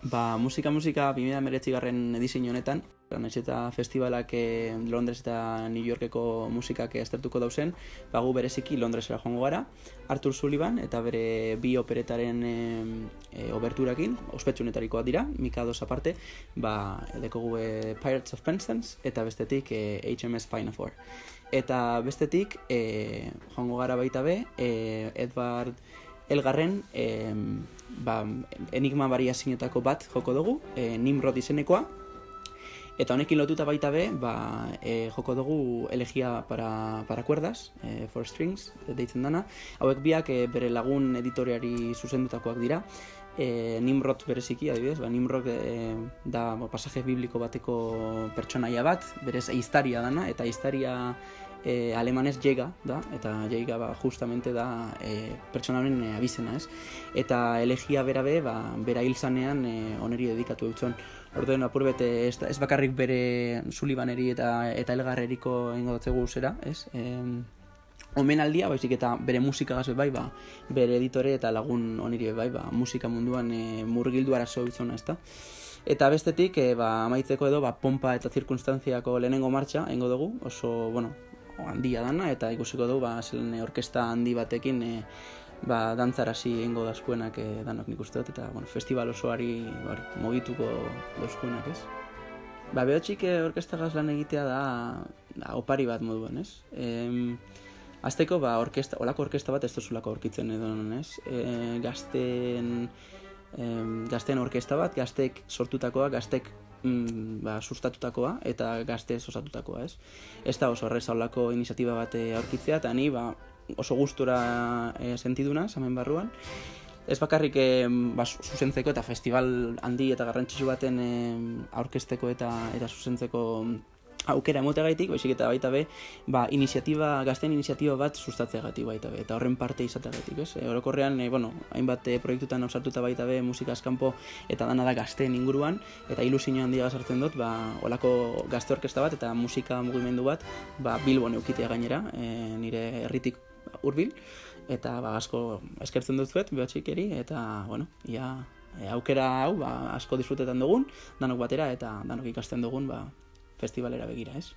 Musika 2019 edizio honetan, nahiz eta festivalak Londres eta New Yorkeko musikak aztertuko dauzen, gu bereziki Londresera joango gara, Arthur Sullivan eta bere bi operetaren oberturakin, ospetsunetarikoak dira, Mikados aparte, dekogu Pirates of Penzance eta bestetik HMS Pinafore. Eta bestetik joango gara baita be, Edward Elgarren Enigma variazioetako bat joko dugu, Nimrod izenekoa, eta honekin lotuta baita be, joko dugu Elegia para cuerdas, for strings, deitzen dana. Hauek biak bere lagun editoriari zuzendutakoak dira. Nimrod bereziki, adibidez, Nimrod da pasaje bibliko bateko pertsonaia bat, berez ehiztaria dana, eta ehiztaria alemanez Jäger da, eta Jäger justamente da pertsonaren abizena, ez? Eta Elegia bera bera hil zanean oneri dedikatu dutzen. Orduan, apur bete, ez bakarrik bere Sullivaneri eta Elgarreriko ingo dutzegu zera, ez? Omenaldia, baizik eta bere musikagaz bere editore eta lagun oniri musika munduan murgildu arazo dutzona, ez da? Eta bestetik, amaitzeko edo, pompa eta zirkunstantziako lehenengo martxa ingo dugu, oso, handia dana, eta ikusiko dugu, zelen orkesta handi batekin, dantzarasi ingo dazkuenak danok nik uste dut, eta festival osoari mogituko dazkuenak, ez? Behotxik orkestagaz lan egitea da opari bat moduan, ez? Azteko, olako orkesta bat ez duzulako aurkitzen edo, ez? Gazteen orkesta bat, gazteek sortutakoa, gazteek sustatutakoa eta gaztez osatutakoa, ez? Ez da oso horrez olako iniziatiba bat aurkitzea, eta ni oso gustura sentiduna, hemen barruan. Ez bakarrik zuzentzeko eta festival handi eta garrantzitsu baten aurkezteko eta zuzentzeko aukera emotegaitik, baizik eta baita be, gazten iniziatiba bat sustatzeagatik baita be, eta horren parte izateagatik, ez? Orokorrean, hainbat proiektutan osartuta baita be, musika askampo eta dana da gazteen inguruan, eta ilusio handia sartzen dut, olako gazte orkesta bat eta musika mugimendu bat, Bilbon eukitea gainera, nire herritik hurbil, eta asko eskertzen dut zuet, behotxikeri, eta, aukera hau, asko disfrutetan dugun, danok batera, eta danok ikasten dugun, festivalera begira, ez?